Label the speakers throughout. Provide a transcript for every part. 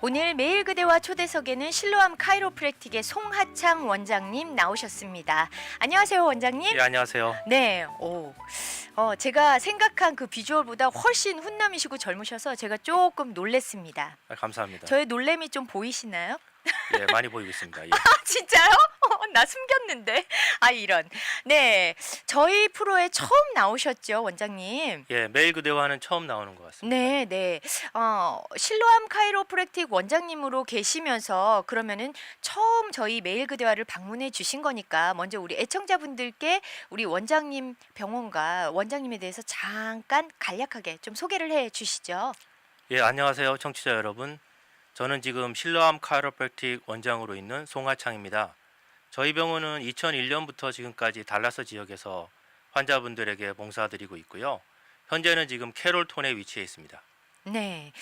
Speaker 1: 오늘 매일 그대와 초대석에는 실로암 카이로프랙틱의 송하창 원장님 나오셨습니다. 안녕하세요, 원장님.
Speaker 2: 예, 안녕하세요.
Speaker 1: 네, 제가 생각한 그 비주얼보다 훨씬 훈남이시고 젊으셔서 제가 조금 놀랬습니다.
Speaker 2: 감사합니다.
Speaker 1: 저의 놀램이 좀 보이시나요?
Speaker 2: 예, 많이 보이고 있습니다. 예.
Speaker 1: 진짜요? 나 숨겼는데. 이런. 네, 저희 프로에 처음 나오셨죠, 원장님.
Speaker 2: 예, 매일 그대와는 처음 나오는 것 같습니다.
Speaker 1: 네, 네. 실로암 카이로프랙틱 원장님으로 계시면서 그러면은 처음 저희 매일 그대화를 방문해 주신 거니까 먼저 우리 애청자분들께 우리 원장님 병원과 원장님에 대해서 잠깐 간략하게 좀 소개를 해 주시죠.
Speaker 2: 예, 안녕하세요, 청취자 여러분. 저는 지금 실로암 카이로프랙틱 원장으로 있는 송하창입니다. 저희 병원은 2001년부터 지금까지 달라스 지역에서 환자분들에게 봉사드리고 있고요. 현재는 지금 캐롤톤에 위치해 있습니다.
Speaker 1: 네.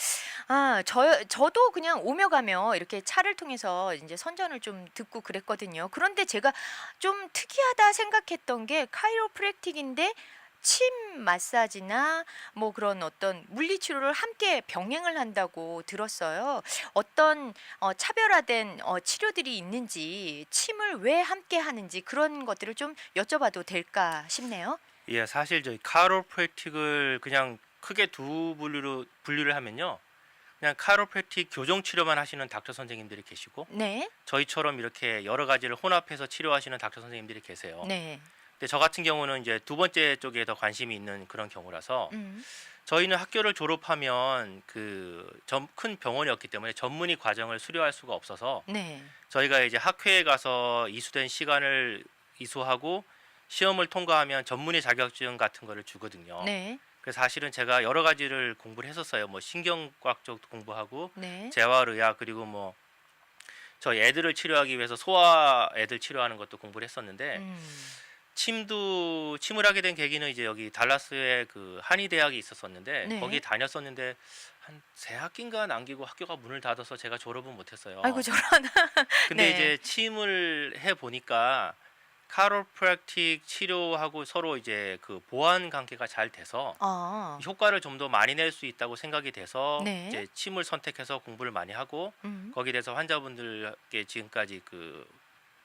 Speaker 1: 저도 그냥 오며 가며 이렇게 차를 통해서 이제 선전을 좀 듣고 그랬거든요. 그런데 제가 좀 특이하다 생각했던 게 카이로프랙틱인데 침 마사지나 뭐 그런 어떤 물리 치료를 함께 병행을 한다고 들었어요. 어떤 차별화된 치료들이 있는지, 침을 왜 함께 하는지 그런 것들을 좀 여쭤봐도 될까 싶네요.
Speaker 2: 예, 사실 저희 카이로프랙틱을 그냥 크게 두 분류를 하면요. 그냥 카이로프랙틱 교정 치료만 하시는 닥터 선생님들이 계시고
Speaker 1: 네.
Speaker 2: 저희처럼 이렇게 여러 가지를 혼합해서 치료하시는 닥터 선생님들이 계세요.
Speaker 1: 네.
Speaker 2: 근데 저 같은 경우는 이제 두 번째 쪽에 더 관심이 있는 그런 경우라서 저희는 학교를 졸업하면 큰 병원이었기 때문에 전문의 과정을 수료할 수가 없어서
Speaker 1: 네.
Speaker 2: 저희가 이제 학회에 가서 이수된 시간을 이수하고 시험을 통과하면 전문의 자격증 같은 거를 주거든요.
Speaker 1: 네.
Speaker 2: 그래서 사실은 제가 여러 가지를 공부를 했었어요. 뭐 신경과학 쪽도 공부하고
Speaker 1: 네.
Speaker 2: 재활의학 그리고 뭐 저희 애들을 치료하기 위해서 소아 애들 치료하는 것도 공부를 했었는데 침을 하게 된 계기는 이제 여기 달라스에 그 한의대학이 있었었는데
Speaker 1: 네.
Speaker 2: 거기 다녔었는데 한 세 학기인가 남기고 학교가 문을 닫아서 제가 졸업은 못했어요.
Speaker 1: 아이고 저런.
Speaker 2: 근데
Speaker 1: 네.
Speaker 2: 이제 침을 해 보니까 카이로프랙틱 치료하고 서로 이제 그 보완 관계가 잘 돼서 효과를 좀 더 많이 낼 수 있다고 생각이 돼서
Speaker 1: 네.
Speaker 2: 이제 침을 선택해서 공부를 많이 하고 거기에 대해서 환자분들께 지금까지 그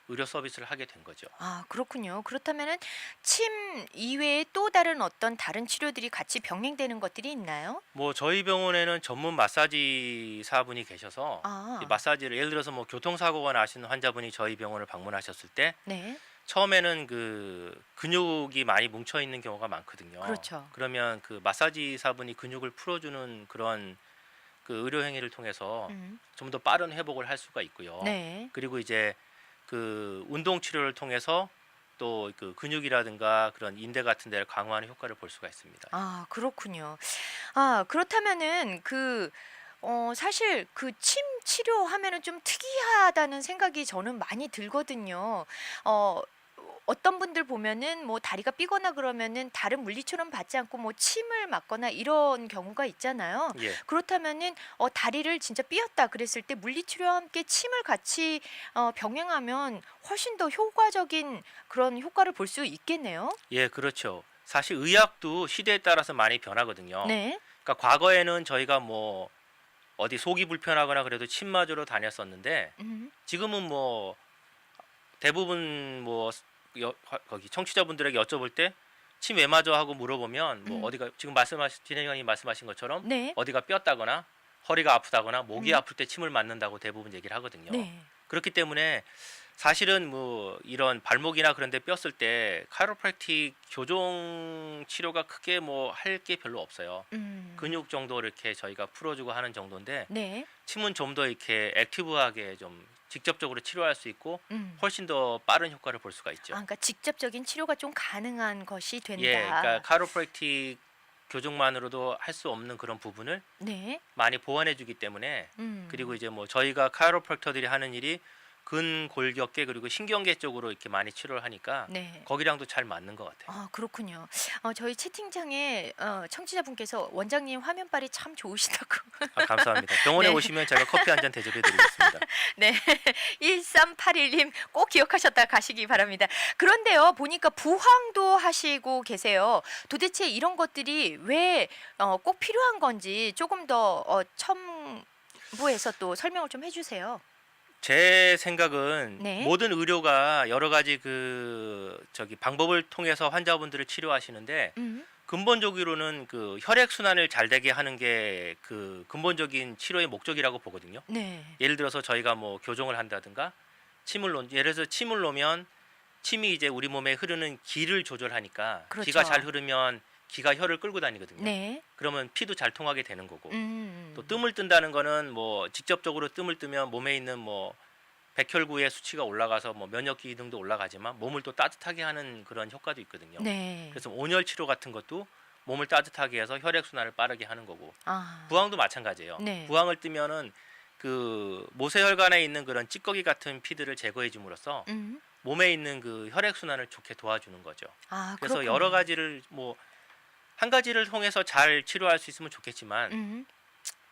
Speaker 2: 의료 서비스를 하게 된 거죠.
Speaker 1: 그렇군요. 그렇다면은 침 이외에 또 다른 다른 치료들이 같이 병행되는 것들이 있나요?
Speaker 2: 뭐 저희 병원에는 전문 마사지사분이 계셔서 이 마사지를 예를 들어서 뭐 교통사고가 나신 환자분이 저희 병원을 방문하셨을 때
Speaker 1: 네.
Speaker 2: 처음에는 그 근육이 많이 뭉쳐 있는 경우가 많거든요.
Speaker 1: 그렇죠.
Speaker 2: 그러면 그 마사지사분이 근육을 풀어주는 그런 그 의료 행위를 통해서 좀 더 빠른 회복을 할 수가 있고요.
Speaker 1: 네.
Speaker 2: 그리고 이제 그 운동 치료를 통해서 또 그 근육이라든가 그런 인대 같은 데를 강화하는 효과를 볼 수가 있습니다.
Speaker 1: 그렇군요. 그렇다면은 사실 그 침 치료하면은 좀 특이하다는 생각이 저는 많이 들거든요. 어떤 분들 보면은 뭐 다리가 삐거나 그러면은 다른 물리치료는 받지 않고 뭐 침을 맞거나 이런 경우가 있잖아요.
Speaker 2: 예.
Speaker 1: 그렇다면은 다리를 진짜 삐었다 그랬을 때 물리치료와 함께 침을 같이 병행하면 훨씬 더 효과적인 그런 효과를 볼 수 있겠네요.
Speaker 2: 예, 그렇죠. 사실 의학도 시대에 따라서 많이 변하거든요.
Speaker 1: 네.
Speaker 2: 그러니까 과거에는 저희가 뭐 어디 속이 불편하거나 그래도 침 맞으러 다녔었는데 지금은 뭐 대부분 뭐 거기 청취자분들에게 여쭤볼 때 침 왜 맞아 하고 물어보면 뭐 어디가 지금 진행자님 말씀하신 것처럼
Speaker 1: 네.
Speaker 2: 어디가 삐었다거나 허리가 아프다거나 목이 아플 때 침을 맞는다고 대부분 얘기를 하거든요.
Speaker 1: 네.
Speaker 2: 그렇기 때문에 사실은 뭐 이런 발목이나 그런 데 뼈었을 때 카이로프랙틱 교정 치료가 크게 뭐 할 게 별로 없어요. 근육 정도 이렇게 저희가 풀어주고 하는 정도인데
Speaker 1: 네.
Speaker 2: 침은 좀 더 이렇게 액티브하게 좀 직접적으로 치료할 수 있고
Speaker 1: 음.
Speaker 2: 훨씬 더 빠른 효과를 볼 수가 있죠.
Speaker 1: 그러니까 직접적인 치료가 좀 가능한 것이 된다.
Speaker 2: 예, 그러니까 카이로프랙틱 교정만으로도 할 수 없는 그런 부분을
Speaker 1: 네.
Speaker 2: 많이 보완해주기 때문에
Speaker 1: 음.
Speaker 2: 그리고 이제 뭐 저희가 카이로프랙터들이 하는 일이 근골격계 그리고 신경계 쪽으로 이렇게 많이 치료를 하니까
Speaker 1: 네.
Speaker 2: 거기랑도 잘 맞는 것 같아요.
Speaker 1: 그렇군요. 저희 채팅창에 청취자분께서 원장님 화면빨이 참 좋으시다고.
Speaker 2: 감사합니다. 병원에
Speaker 1: 네.
Speaker 2: 오시면 제가 커피 한 잔 대접해드리겠습니다.
Speaker 1: 네. 1381님 꼭 기억하셨다 가시기 바랍니다. 그런데요, 보니까 부항도 하시고 계세요. 도대체 이런 것들이 왜 꼭 필요한 건지 조금 더 부에서 또 설명을 좀 해주세요.
Speaker 2: 제 생각은
Speaker 1: 네.
Speaker 2: 모든 의료가 여러 가지 방법을 통해서 환자분들을 치료하시는데
Speaker 1: 음.
Speaker 2: 근본적으로는 그 혈액 순환을 잘 되게 하는 게 그 근본적인 치료의 목적이라고 보거든요.
Speaker 1: 네.
Speaker 2: 예를 들어서 저희가 뭐 교정을 한다든가 예를 들어서 침을 놓으면 침이 이제 우리 몸에 흐르는 기를 조절하니까 기가 잘
Speaker 1: 그렇죠.
Speaker 2: 흐르면 기가 혈을 끌고 다니거든요.
Speaker 1: 네.
Speaker 2: 그러면 피도 잘 통하게 되는 거고. 또
Speaker 1: 음.
Speaker 2: 뜸을 뜬다는 거는 뭐 직접적으로 뜸을 뜨면 몸에 있는 뭐 백혈구의 수치가 올라가서 뭐 면역 기능도 올라가지만 몸을 또 따뜻하게 하는 그런 효과도 있거든요.
Speaker 1: 네.
Speaker 2: 그래서 온열 치료 같은 것도 몸을 따뜻하게 해서 혈액 순환을 빠르게 하는 거고.
Speaker 1: 아.
Speaker 2: 부항도 마찬가지예요.
Speaker 1: 네.
Speaker 2: 부항을 뜨면은 그 모세혈관에 있는 그런 찌꺼기 같은 피들을 제거해 줌으로써
Speaker 1: 음.
Speaker 2: 몸에 있는 그 혈액 순환을 좋게 도와주는 거죠.
Speaker 1: 아,
Speaker 2: 그래서
Speaker 1: 그렇군요.
Speaker 2: 여러 가지를 뭐 한 가지를 통해서 잘 치료할 수 있으면 좋겠지만
Speaker 1: 음.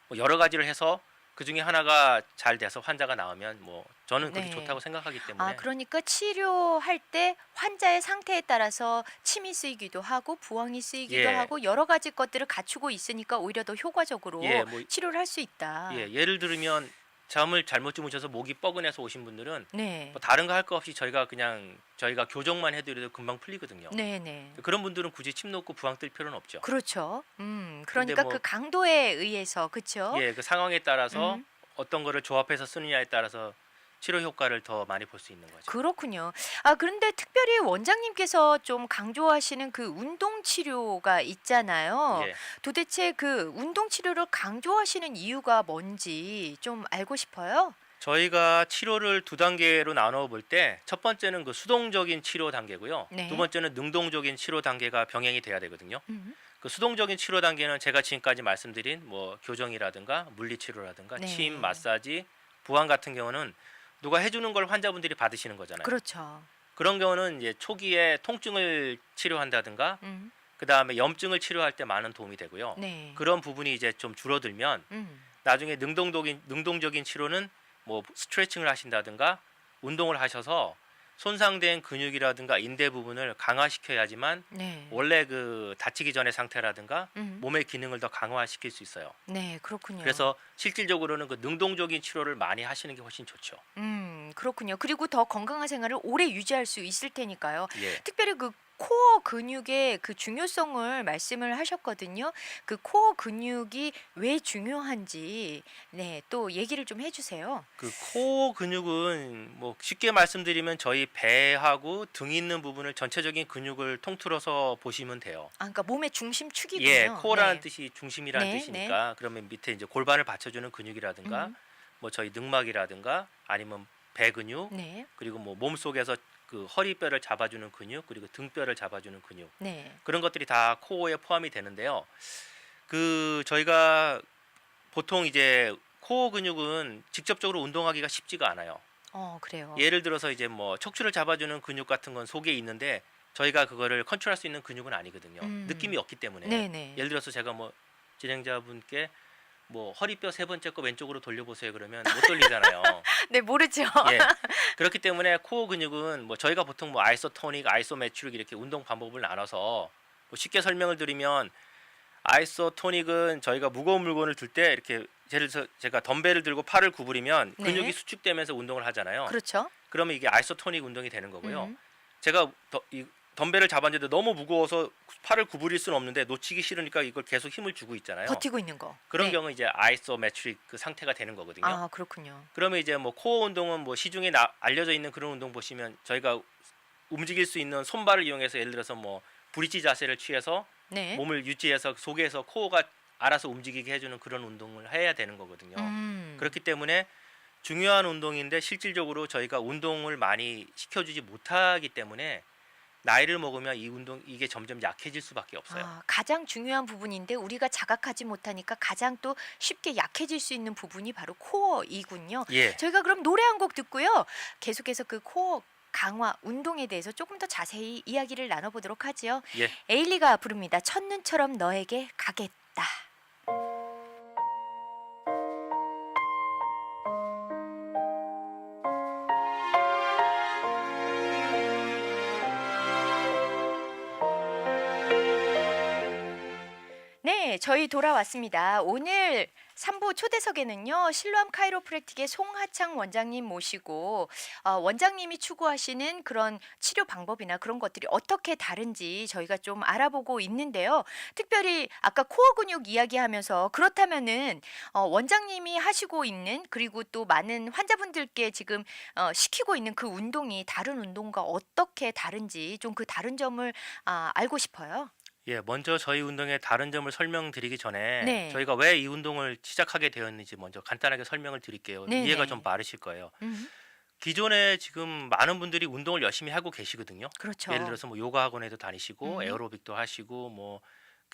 Speaker 2: 뭐 여러 가지를 해서 그 중에 하나가 잘 돼서 환자가 나오면 뭐 저는 그게
Speaker 1: 네.
Speaker 2: 좋다고 생각하기
Speaker 1: 아,
Speaker 2: 때문에
Speaker 1: 그러니까 치료할 때 환자의 상태에 따라서 침이 쓰이기도 하고 부항이 쓰이기도
Speaker 2: 예.
Speaker 1: 하고 여러 가지 것들을 갖추고 있으니까 오히려 더 효과적으로
Speaker 2: 예, 뭐
Speaker 1: 치료를 할 수 있다.
Speaker 2: 예를 들면 잠을 잘못 주무셔서 목이 뻐근해서 오신 분들은
Speaker 1: 네.
Speaker 2: 뭐 다른 거 할 거 없이 저희가 교정만 해드려도 금방 풀리거든요.
Speaker 1: 네네.
Speaker 2: 그런 분들은 굳이 침 놓고 부항 뜰 필요는 없죠.
Speaker 1: 그렇죠.
Speaker 2: 근데
Speaker 1: 그러니까
Speaker 2: 뭐
Speaker 1: 그 강도에 의해서 그렇죠.
Speaker 2: 예, 그 상황에 따라서
Speaker 1: 음.
Speaker 2: 어떤 거를 조합해서 쓰느냐에 따라서 치료 효과를 더 많이 볼 수 있는 거죠.
Speaker 1: 그렇군요. 아, 그런데 특별히 원장님께서 좀 강조하시는 그 운동 치료가 있잖아요.
Speaker 2: 예.
Speaker 1: 도대체 그 운동 치료를 강조하시는 이유가 뭔지 좀 알고 싶어요.
Speaker 2: 저희가 치료를 두 단계로 나눠 볼 때 첫 번째는 그 수동적인 치료 단계고요.
Speaker 1: 네.
Speaker 2: 두 번째는 능동적인 치료 단계가 병행이 돼야 되거든요.
Speaker 1: 음.
Speaker 2: 그 수동적인 치료 단계는 제가 지금까지 말씀드린 뭐 교정이라든가 물리치료라든가
Speaker 1: 네.
Speaker 2: 침, 마사지, 부항 같은 경우는 누가 해주는 걸 환자분들이 받으시는 거잖아요.
Speaker 1: 그렇죠.
Speaker 2: 그런 경우는 이제 초기에 통증을 치료한다든가
Speaker 1: 음.
Speaker 2: 그 다음에 염증을 치료할 때 많은 도움이 되고요.
Speaker 1: 네.
Speaker 2: 그런 부분이 이제 좀 줄어들면
Speaker 1: 음.
Speaker 2: 나중에 능동적인 치료는 뭐 스트레칭을 하신다든가 운동을 하셔서 손상된 근육이라든가 인대 부분을 강화시켜야지만
Speaker 1: 네.
Speaker 2: 원래 그 다치기 전의 상태라든가
Speaker 1: 음.
Speaker 2: 몸의 기능을 더 강화시킬 수 있어요.
Speaker 1: 네, 그렇군요.
Speaker 2: 그래서 실질적으로는 그 능동적인 치료를 많이 하시는 게 훨씬 좋죠.
Speaker 1: 그렇군요. 그리고 더 건강한 생활을 오래 유지할 수 있을 테니까요.
Speaker 2: 예.
Speaker 1: 특별히 그 코어 근육의 그 중요성을 말씀을 하셨거든요. 그 코어 근육이 왜 중요한지 네, 또 얘기를 좀 해주세요.
Speaker 2: 그 코어 근육은 뭐 쉽게 말씀드리면 저희 배하고 등 있는 부분을 전체적인 근육을 통틀어서 보시면 돼요.
Speaker 1: 아, 그러니까 몸의 중심축이군요.
Speaker 2: 예, 코어라는
Speaker 1: 네.
Speaker 2: 뜻이 중심이라는
Speaker 1: 네,
Speaker 2: 뜻이니까 그러면 밑에 이제 골반을 받쳐주는 근육이라든가
Speaker 1: 음.
Speaker 2: 뭐 저희 늑막이라든가 아니면 배 근육
Speaker 1: 네.
Speaker 2: 그리고 뭐 몸속에서 그 허리뼈를 잡아주는 근육 그리고 등뼈를 잡아주는 근육
Speaker 1: 네.
Speaker 2: 그런 것들이 다 코어에 포함이 되는데요. 그 저희가 보통 이제 코어 근육은 직접적으로 운동하기가 쉽지가 않아요.
Speaker 1: 그래요.
Speaker 2: 예를 들어서 이제 뭐 척추를 잡아주는 근육 같은 건 속에 있는데 저희가 그거를 컨트롤할 수 있는 근육은 아니거든요.
Speaker 1: 음.
Speaker 2: 느낌이 없기 때문에.
Speaker 1: 네네.
Speaker 2: 예를 들어서 제가 뭐 진행자분께 뭐 허리뼈 세 번째 거 왼쪽으로 돌려보세요 그러면 못 돌리잖아요.
Speaker 1: 네, 모르죠.
Speaker 2: 예. 그렇기 때문에 코어 근육은 뭐 저희가 보통 뭐 아이소토닉, 아이소메트릭 이렇게 운동 방법을 나눠서 뭐 쉽게 설명을 드리면 아이소토닉은 저희가 무거운 물건을 들 때 이렇게 예를 들어서 제가 덤벨을 들고 팔을 구부리면
Speaker 1: 네.
Speaker 2: 근육이 수축되면서 운동을 하잖아요.
Speaker 1: 그렇죠.
Speaker 2: 그러면 이게 아이소토닉 운동이 되는 거고요.
Speaker 1: 음.
Speaker 2: 제가 이 덤벨을 잡았는데 너무 무거워서 팔을 구부릴 수는 없는데 놓치기 싫으니까 이걸 계속 힘을 주고 있잖아요.
Speaker 1: 버티고 있는 거.
Speaker 2: 그런
Speaker 1: 네.
Speaker 2: 경우 이제 아이소메트릭 그 상태가 되는 거거든요.
Speaker 1: 아, 그렇군요.
Speaker 2: 그러면 이제 뭐 코어 운동은 뭐 시중에 알려져 있는 그런 운동 보시면 저희가 움직일 수 있는 손발을 이용해서 예를 들어서 뭐 브릿지 자세를 취해서
Speaker 1: 네.
Speaker 2: 몸을 유지해서 속에서 코어가 알아서 움직이게 해주는 그런 운동을 해야 되는 거거든요. 그렇기 때문에 중요한 운동인데 실질적으로 저희가 운동을 많이 시켜주지 못하기 때문에 나이를 먹으면 이게 점점 약해질 수밖에 없어요.
Speaker 1: 아, 가장 중요한 부분인데 우리가 자각하지 못하니까 가장 또 쉽게 약해질 수 있는 부분이 바로 코어이군요.
Speaker 2: 예.
Speaker 1: 저희가 그럼 노래 한 곡 듣고요. 계속해서 그 코어 강화 운동에 대해서 조금 더 자세히 이야기를 나눠보도록 하지요.
Speaker 2: 예.
Speaker 1: 에일리가 부릅니다. 첫눈처럼 너에게 가겠다. 네, 저희 돌아왔습니다. 오늘 3부 초대석에는요, 실로암 카이로프랙틱의 송하창 원장님 모시고 원장님이 추구하시는 그런 치료 방법이나 그런 것들이 어떻게 다른지 저희가 좀 알아보고 있는데요. 특별히 아까 코어 근육 이야기하면서 그렇다면은 원장님이 하시고 있는 그리고 또 많은 환자분들께 지금 시키고 있는 그 운동이 다른 운동과 어떻게 다른지 좀 그 다른 점을 알고 싶어요.
Speaker 2: 예, 먼저 저희 운동의 다른 점을 설명드리기 전에
Speaker 1: 네.
Speaker 2: 저희가 왜 이 운동을 시작하게 되었는지 먼저 간단하게 설명을 드릴게요. 이해가 좀
Speaker 1: 네네.
Speaker 2: 빠르실 거예요.
Speaker 1: 음,
Speaker 2: 기존에 지금 많은 분들이 운동을 열심히 하고 계시거든요. 예를
Speaker 1: 그렇죠.
Speaker 2: 들어서 뭐 요가 학원에도 다니시고
Speaker 1: 음,
Speaker 2: 에어로빅도 하시고 뭐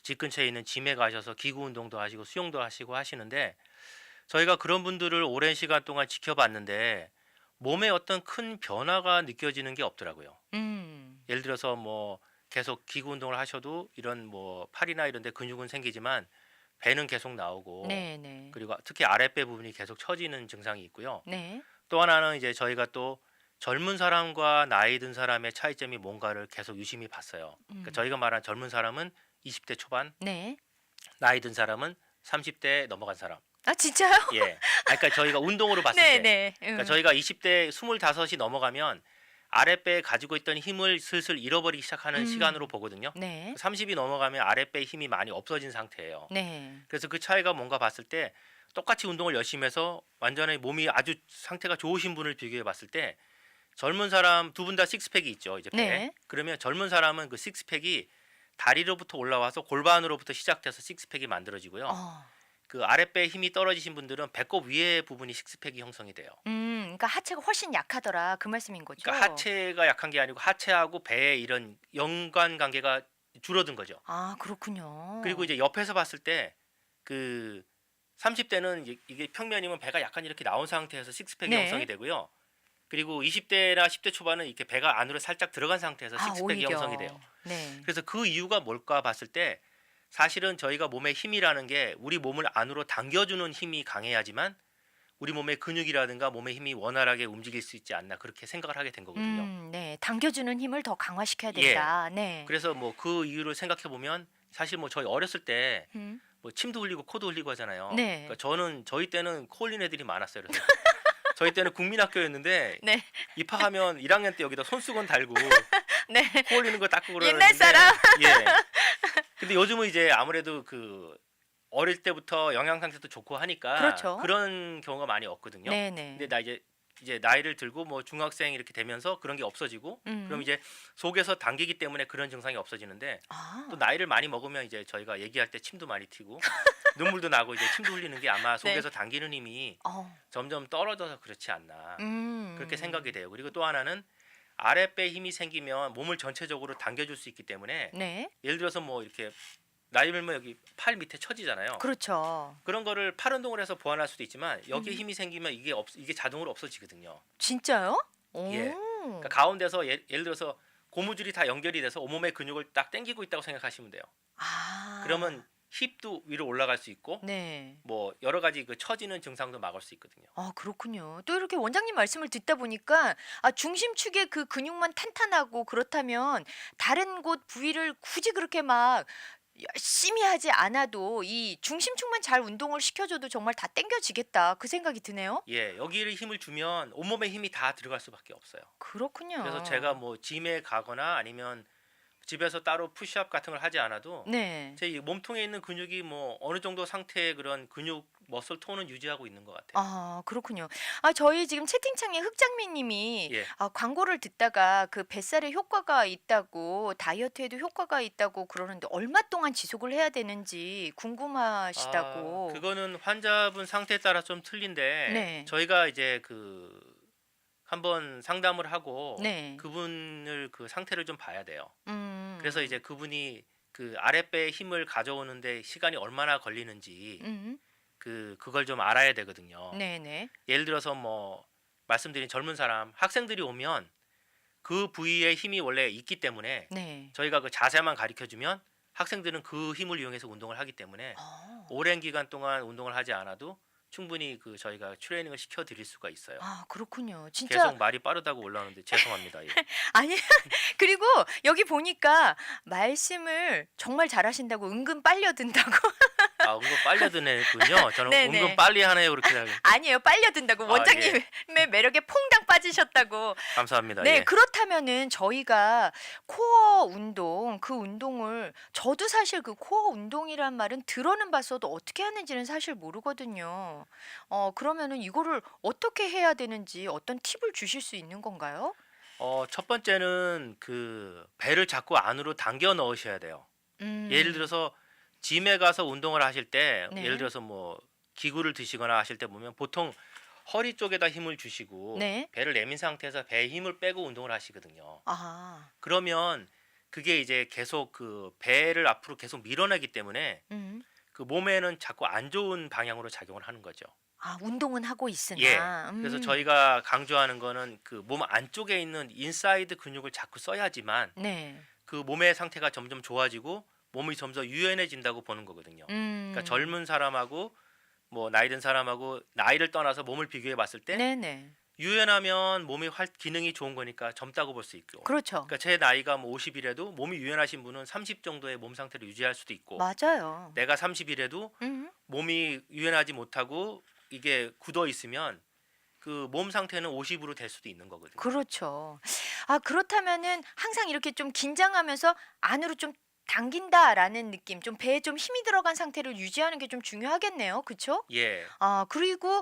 Speaker 2: 집 근처에 있는 짐에 가셔서 기구 운동도 하시고 수영도 하시고 하시는데 저희가 그런 분들을 오랜 시간 동안 지켜봤는데 몸에 어떤 큰 변화가 느껴지는 게 없더라고요.
Speaker 1: 음,
Speaker 2: 예를 들어서 뭐 계속 기구 운동을 하셔도 이런 뭐 팔이나 이런 데 근육은 생기지만 배는 계속 나오고
Speaker 1: 네네.
Speaker 2: 그리고 특히 아랫배 부분이 계속 처지는 증상이 있고요.
Speaker 1: 네.
Speaker 2: 또 하나는 이제 저희가 또 젊은 사람과 나이 든 사람의 차이점이 뭔가를 계속 유심히 봤어요. 그러니까
Speaker 1: 음,
Speaker 2: 저희가 말한 젊은 사람은 20대 초반,
Speaker 1: 네.
Speaker 2: 나이 든 사람은 30대 넘어간 사람.
Speaker 1: 아, 진짜요?
Speaker 2: 예. 그러니까 저희가 운동으로 봤을 때,
Speaker 1: 네네.
Speaker 2: 그러니까 저희가 20대 25이 넘어가면 아랫배에 가지고 있던 힘을 슬슬 잃어버리기 시작하는 시간으로
Speaker 1: 음,
Speaker 2: 보거든요.
Speaker 1: 네.
Speaker 2: 30이 넘어가면 아랫배 힘이 많이 없어진 상태예요.
Speaker 1: 네.
Speaker 2: 그래서 그 차이가 뭔가 봤을 때 똑같이 운동을 열심히 해서 완전히 몸이 아주 상태가 좋으신 분을 비교해 봤을 때 젊은 사람 두 분 다 식스팩이 있죠. 이제 배에.
Speaker 1: 네.
Speaker 2: 그러면 젊은 사람은 그 식스팩이 다리로부터 올라와서 골반으로부터 시작돼서 식스팩이 만들어지고요.
Speaker 1: 어.
Speaker 2: 그 아랫배에 힘이 떨어지신 분들은 배꼽 위에 부분이 식스팩이 형성이 돼요.
Speaker 1: 그러니까 하체가 훨씬 약하더라 그 말씀인 거죠?
Speaker 2: 그러니까 하체가 약한 게 아니고 하체하고 배의 이런 연관 관계가 줄어든 거죠.
Speaker 1: 아, 그렇군요.
Speaker 2: 그리고 이제 옆에서 봤을 때 그 30대는 이게 평면이면 배가 약간 이렇게 나온 상태에서 식스팩이
Speaker 1: 네.
Speaker 2: 형성이 되고요. 그리고 20대나 10대 초반은 이렇게 배가 안으로 살짝 들어간 상태에서
Speaker 1: 아,
Speaker 2: 식스팩이
Speaker 1: 오히려.
Speaker 2: 형성이 돼요.
Speaker 1: 네.
Speaker 2: 그래서 그 이유가 뭘까 봤을 때 사실은 저희가 몸의 힘이라는 게 우리 몸을 안으로 당겨주는 힘이 강해야지만 우리 몸의 근육이라든가 몸의 힘이 원활하게 움직일 수 있지 않나 그렇게 생각을 하게 된 거거든요.
Speaker 1: 네. 당겨주는 힘을 더 강화시켜야
Speaker 2: 예.
Speaker 1: 된다. 네.
Speaker 2: 그래서 뭐 그 이유를 생각해 보면 사실 뭐 저희 어렸을 때
Speaker 1: 음,
Speaker 2: 뭐 침도 흘리고 코도 흘리고 하잖아요.
Speaker 1: 네.
Speaker 2: 그러니까 저희 때는 코 흘린 애들이 많았어요. 그래서 저희 때는 국민학교였는데
Speaker 1: 네.
Speaker 2: 입학하면 1학년 때 여기다 손수건 달고
Speaker 1: 네.
Speaker 2: 코 흘리는 거 닦고
Speaker 1: 옛날
Speaker 2: 그러는데
Speaker 1: 사람.
Speaker 2: 예. 근데 요즘은 이제 아무래도 그 어릴 때부터 영양 상태도 좋고 하니까
Speaker 1: 그렇죠.
Speaker 2: 그런 경우가 많이 없거든요.
Speaker 1: 네네.
Speaker 2: 근데 나 이제 나이를 들고 뭐 중학생 이렇게 되면서 그런 게 없어지고 그럼 이제 속에서 당기기 때문에 그런 증상이 없어지는데
Speaker 1: 아,
Speaker 2: 또 나이를 많이 먹으면 이제 저희가 얘기할 때 침도 많이 튀고 눈물도 나고 이제 침도 흘리는 게 아마 속에서 당기는 힘이
Speaker 1: 어,
Speaker 2: 점점 떨어져서 그렇지 않나 그렇게 생각이
Speaker 1: 음,
Speaker 2: 돼요. 그리고 또 하나는 아랫배 힘이 생기면 몸을 전체적으로 당겨줄 수 있기 때문에
Speaker 1: 네.
Speaker 2: 예를 들어서 뭐 이렇게 나이 들면 여기 팔 밑에 처지잖아요.
Speaker 1: 그렇죠.
Speaker 2: 그런 거를 팔 운동을 해서 보완할 수도 있지만 여기에
Speaker 1: 음.
Speaker 2: 힘이 생기면 이게 자동으로 없어지거든요.
Speaker 1: 진짜요? 오.
Speaker 2: 예. 그러니까 가운데서 예를 들어서 고무줄이 다 연결이 돼서 온몸의 근육을 딱 당기고 있다고 생각하시면 돼요.
Speaker 1: 아.
Speaker 2: 그러면 힙도 위로 올라갈 수 있고
Speaker 1: 네.
Speaker 2: 뭐 여러 가지 그 처지는 증상도 막을 수 있거든요.
Speaker 1: 아, 그렇군요. 또 이렇게 원장님 말씀을 듣다 보니까 중심축의 그 근육만 탄탄하고 그렇다면 다른 곳 부위를 굳이 그렇게 막 열심히 하지 않아도 이 중심축만 잘 운동을 시켜줘도 정말 다 땡겨지겠다 그 생각이 드네요.
Speaker 2: 예, 여기를 힘을 주면 온몸에 힘이 다 들어갈 수밖에 없어요.
Speaker 1: 그렇군요.
Speaker 2: 그래서 제가 뭐 짐에 가거나 아니면 집에서 따로 푸시업 같은 걸 하지 않아도
Speaker 1: 네.
Speaker 2: 제 이 몸통에 있는 근육이 뭐 어느 정도 상태의 그런 근육 머슬 톤은 유지하고 있는 것 같아요.
Speaker 1: 아, 그렇군요. 저희 지금 채팅창에 흑장미 님이
Speaker 2: 예.
Speaker 1: 광고를 듣다가 그 뱃살에 효과가 있다고 다이어트에도 효과가 있다고 그러는데 얼마 동안 지속을 해야 되는지 궁금하시다고.
Speaker 2: 그거는 환자분 상태에 따라 좀 틀린데
Speaker 1: 네.
Speaker 2: 저희가 이제 그 한번 상담을 하고
Speaker 1: 네.
Speaker 2: 그분을 그 상태를 좀 봐야 돼요.
Speaker 1: 음.
Speaker 2: 그래서 이제 그분이 그 아랫배에 힘을 가져오는데 시간이 얼마나 걸리는지
Speaker 1: 음.
Speaker 2: 그걸 좀 알아야 되거든요.
Speaker 1: 네네.
Speaker 2: 예를 들어서 뭐 말씀드린 젊은 사람 학생들이 오면 그 부위에 힘이 원래 있기 때문에
Speaker 1: 네.
Speaker 2: 저희가 그 자세만 가르쳐 주면 학생들은 그 힘을 이용해서 운동을 하기 때문에 오랜 기간 동안 운동을 하지 않아도 충분히 그 저희가 트레이닝을 시켜 드릴 수가 있어요.
Speaker 1: 그렇군요. 진짜
Speaker 2: 계속 말이 빠르다고 올라오는데 죄송합니다. 예.
Speaker 1: 아니 그리고 여기 보니까 말씀을 정말 잘하신다고 은근 빨려 든다고.
Speaker 2: 아, 은근 빨려 드네군요. 저는
Speaker 1: 네네.
Speaker 2: 은근 빨리 하네요 그렇게 생각.
Speaker 1: 아니에요. 빨려든다고
Speaker 2: 아,
Speaker 1: 원장님의 매력에 퐁당 빠지셨다고.
Speaker 2: 감사합니다.
Speaker 1: 네,
Speaker 2: 예.
Speaker 1: 그렇다면은 저희가 코어 운동, 그 운동을 저도 사실 그 코어 운동이란 말은 들어는 봤어도 어떻게 하는지는 사실 모르거든요. 그러면은 이거를 어떻게 해야 되는지 어떤 팁을 주실 수 있는 건가요?
Speaker 2: 첫 번째는 그 배를 자꾸 안으로 당겨 넣으셔야 돼요. 예를
Speaker 1: 음.
Speaker 2: 들어서 짐에 가서 운동을 하실 때 예를
Speaker 1: 네.
Speaker 2: 들어서 뭐 기구를 드시거나 하실 때 보면 보통 허리 쪽에다 힘을 주시고
Speaker 1: 네.
Speaker 2: 배를 내민 상태에서 배에 힘을 빼고 운동을 하시거든요.
Speaker 1: 아.
Speaker 2: 그러면 그게 이제 계속 그 배를 앞으로 계속 밀어내기 때문에
Speaker 1: 음.
Speaker 2: 그 몸에는 자꾸 안 좋은 방향으로 작용을 하는 거죠.
Speaker 1: 아, 운동은 하고
Speaker 2: 예.
Speaker 1: 있으나.
Speaker 2: 그래서 저희가 강조하는 거는 그 몸 안쪽에 있는 인사이드 근육을 자꾸 써야지만
Speaker 1: 네.
Speaker 2: 그 몸의 상태가 점점 좋아지고 몸이 점점 유연해진다고 보는 거거든요. 그러니까
Speaker 1: 음.
Speaker 2: 젊은 사람하고 뭐 나이 든 사람하고 나이를 떠나서 몸을 비교해 봤을 때
Speaker 1: 네네.
Speaker 2: 유연하면 몸이 기능이 좋은 거니까 젊다고 볼 수 있고.
Speaker 1: 그렇죠.
Speaker 2: 그러니까 제 나이가 뭐 50이라도 몸이 유연하신 분은 30 정도의 몸 상태를 유지할 수도 있고
Speaker 1: 맞아요.
Speaker 2: 내가 30이라도
Speaker 1: 음.
Speaker 2: 몸이 유연하지 못하고 이게 굳어 있으면 그 몸 상태는 50으로 될 수도 있는 거거든요.
Speaker 1: 그렇죠. 아, 그렇다면은 항상 이렇게 좀 긴장하면서 안으로 좀 당긴다라는 느낌, 좀 배에 좀 힘이 들어간 상태를 유지하는 게 좀 중요하겠네요. 그쵸?
Speaker 2: 예.
Speaker 1: 아, 그리고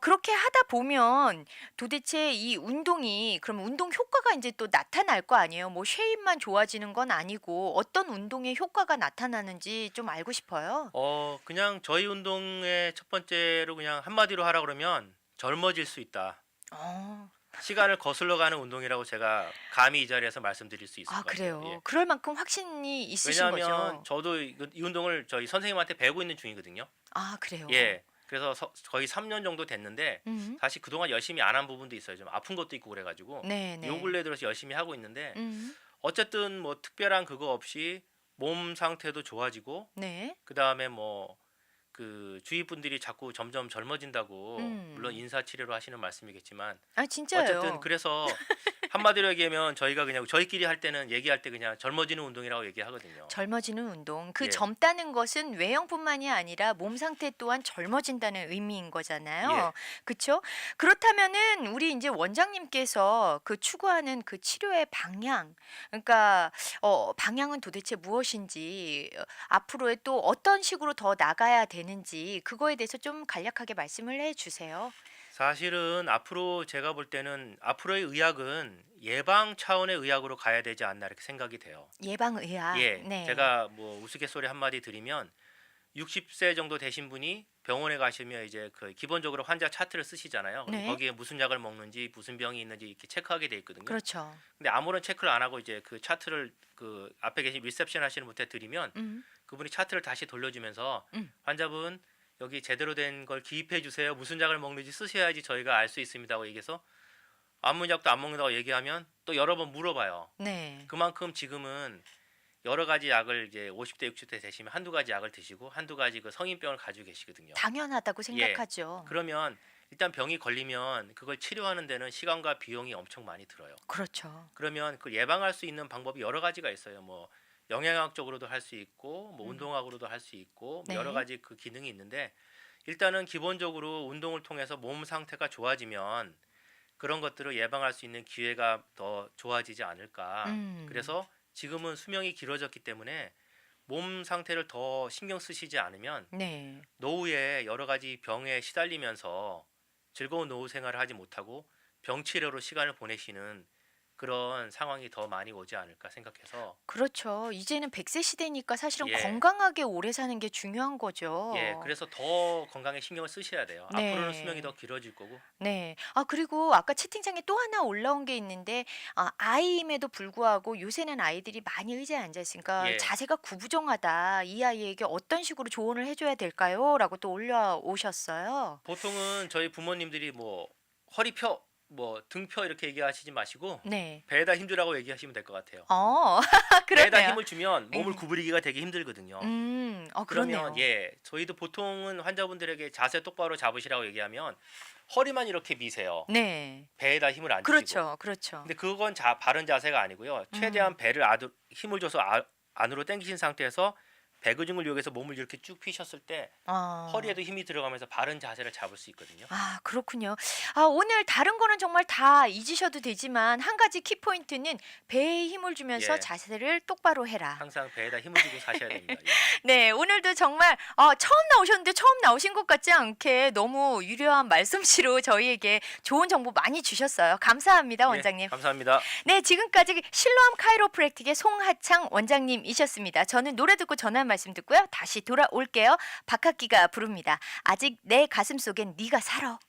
Speaker 1: 그렇게 하다 보면 도대체 이 운동이 그럼 운동 효과가 이제 또 나타날 거 아니에요. 뭐 쉐입만 좋아지는 건 아니고 어떤 운동의 효과가 나타나는지 좀 알고 싶어요.
Speaker 2: 그냥 저희 운동의 첫 번째로 그냥 한마디로 하라 그러면 젊어질 수 있다.
Speaker 1: 어.
Speaker 2: 시간을 거슬러 가는 운동이라고 제가 감히 이 자리에서 말씀드릴 수 있을
Speaker 1: 아,
Speaker 2: 것 같아요.
Speaker 1: 그래요.
Speaker 2: 예.
Speaker 1: 그럴 만큼 확신이 있으신
Speaker 2: 왜냐하면
Speaker 1: 거죠?
Speaker 2: 저도 이 운동을 저희 선생님한테 배우고 있는 중이거든요.
Speaker 1: 아, 그래요.
Speaker 2: 예. 그래서 거의 3년 정도 됐는데
Speaker 1: 음.
Speaker 2: 사실 그동안 열심히 안 한 부분도 있어요. 좀 아픈 것도 있고 그래가지고 요
Speaker 1: 네네.
Speaker 2: 근래 들어서 열심히 하고 있는데
Speaker 1: 음.
Speaker 2: 어쨌든 뭐 특별한 그거 없이 몸 상태도 좋아지고
Speaker 1: 네.
Speaker 2: 그 다음에 뭐 그 주위 분들이 자꾸 점점 젊어진다고 물론
Speaker 1: 음.
Speaker 2: 인사 치료로 하시는 말씀이겠지만
Speaker 1: 아,
Speaker 2: 어쨌든
Speaker 1: 진짜예요.
Speaker 2: 그래서 한마디로 얘기하면 저희가 그냥 저희끼리 할 때는 얘기할 때 그냥 젊어지는 운동이라고 얘기하거든요.
Speaker 1: 젊어지는 운동. 그
Speaker 2: 예,
Speaker 1: 젊다는 것은 외형뿐만이 아니라 몸 상태 또한 젊어진다는 의미인
Speaker 2: 예.
Speaker 1: 거잖아요. 그쵸? 그렇다면은 우리 이제 원장님께서 그 추구하는 그 치료의 방향, 그러니까 방향은 도대체 무엇인지, 앞으로의 또 어떤 식으로 더 나가야 되는지 그거에 대해서 좀 간략하게 말씀을 해 주세요.
Speaker 2: 사실은 앞으로 제가 볼 때는 앞으로의 의학은 예방 차원의 의학으로 가야 되지 않나 이렇게 생각이 돼요.
Speaker 1: 예방의학.
Speaker 2: 예,
Speaker 1: 네.
Speaker 2: 제가 뭐 우스갯소리 한마디 드리면 60세 정도 되신 분이 병원에 가시면 이제 그 기본적으로 환자 차트를 쓰시잖아요. 그럼
Speaker 1: 네.
Speaker 2: 거기에 무슨 약을 먹는지 무슨 병이 있는지 이렇게 체크하게 돼 있거든요.
Speaker 1: 그렇죠.
Speaker 2: 근데 아무런 체크를 안 하고 이제 그 차트를 그 앞에 계신 리셉션 하시는 분한테 드리면
Speaker 1: 음.
Speaker 2: 그분이 차트를 다시 돌려주면서
Speaker 1: 음.
Speaker 2: 환자분 여기 제대로 된 걸 기입해 주세요. 무슨 약을 먹는지 쓰셔야지 저희가 알 수 있습니다고 얘기해서 아무 약도 안 먹는다고 얘기하면 또 여러 번 물어봐요.
Speaker 1: 네.
Speaker 2: 그만큼 지금은 여러 가지 약을 이제 50대 60대 되시면 한두 가지 약을 드시고 한두 가지 그 성인병을 가지고 계시거든요.
Speaker 1: 당연하다고
Speaker 2: 예.
Speaker 1: 생각하죠.
Speaker 2: 그러면 일단 병이 걸리면 그걸 치료하는 데는 시간과 비용이 엄청 많이 들어요.
Speaker 1: 그렇죠.
Speaker 2: 그러면 그 예방할 수 있는 방법이 여러 가지가 있어요. 뭐 영양학적으로도 할 수 있고 뭐
Speaker 1: 음.
Speaker 2: 운동학으로도 할 수 있고 뭐 여러
Speaker 1: 네.
Speaker 2: 가지 그 기능이 있는데 일단은 기본적으로 운동을 통해서 몸 상태가 좋아지면 그런 것들을 예방할 수 있는 기회가 더 좋아지지 않을까.
Speaker 1: 음.
Speaker 2: 그래서 지금은 수명이 길어졌기 때문에 몸 상태를 더 신경 쓰시지 않으면
Speaker 1: 네.
Speaker 2: 노후에 여러 가지 병에 시달리면서 즐거운 노후 생활을 하지 못하고 병치료로 시간을 보내시는 그런 상황이 더 많이 오지 않을까 생각해서
Speaker 1: 그렇죠. 이제는 100세 시대니까 사실은
Speaker 2: 예,
Speaker 1: 건강하게 오래 사는 게 중요한
Speaker 2: 예,
Speaker 1: 거죠.
Speaker 2: 그래서 더 건강에 신경을 쓰셔야 돼요. 앞으로는 수명이 더
Speaker 1: 네.
Speaker 2: 길어질 거고,
Speaker 1: 네. 아, 그리고 아까 채팅창에 또 하나 올라온 게 있는데, 아이임에도 불구하고 요새는 아이들이 많이 의자에 앉아 있으니까
Speaker 2: 예,
Speaker 1: 자세가 구부정하다. 이 아이에게 어떤 식으로 조언을 해 줘야 될까요? 라고 또 올려오셨어요.
Speaker 2: 보통은 저희 부모님들이 뭐 허리 펴, 뭐 등 펴 이렇게 얘기하시지 마시고
Speaker 1: 네.
Speaker 2: 배에다 힘주라고 얘기하시면 될 것 같아요.
Speaker 1: 어.
Speaker 2: 배에다
Speaker 1: 그러네요.
Speaker 2: 힘을 주면 몸을
Speaker 1: 예.
Speaker 2: 구부리기가 되게 힘들거든요. 그러면
Speaker 1: 그러네요.
Speaker 2: 예, 저희도 보통은 환자분들에게 자세 똑바로 잡으시라고 얘기하면 허리만 이렇게 미세요.
Speaker 1: 네.
Speaker 2: 배에다 힘을 안 주시고.
Speaker 1: 그렇죠. 그렇죠.
Speaker 2: 근데 그건 바른 자세가 아니고요.
Speaker 1: 음.
Speaker 2: 최대한 배를 힘을 줘서 안으로 당기신 상태에서 배근육을 이용해서 몸을 이렇게 쭉 펴셨을 때 허리에도 힘이 들어가면서 바른 자세를 잡을 수 있거든요.
Speaker 1: 아, 그렇군요. 아, 오늘 다른 거는 정말 다 잊으셔도 되지만 한 가지 키포인트는 배에 힘을 주면서
Speaker 2: 예.
Speaker 1: 자세를 똑바로 해라.
Speaker 2: 항상 배에다 힘을 주고 사셔야 됩니다. 예.
Speaker 1: 네, 오늘도 정말 처음 나오셨는데 처음 나오신 것 같지 않게 너무 유려한 말솜씨로 저희에게 좋은 정보 많이 주셨어요. 감사합니다, 원장님.
Speaker 2: 예, 감사합니다.
Speaker 1: 네, 지금까지 실로암 카이로프랙틱의 송하창 원장님이셨습니다. 저는 노래 듣고 전화 말씀 듣고요. 다시 돌아올게요. 박학기가 부릅니다. 아직 내 가슴 속엔 네가 살아.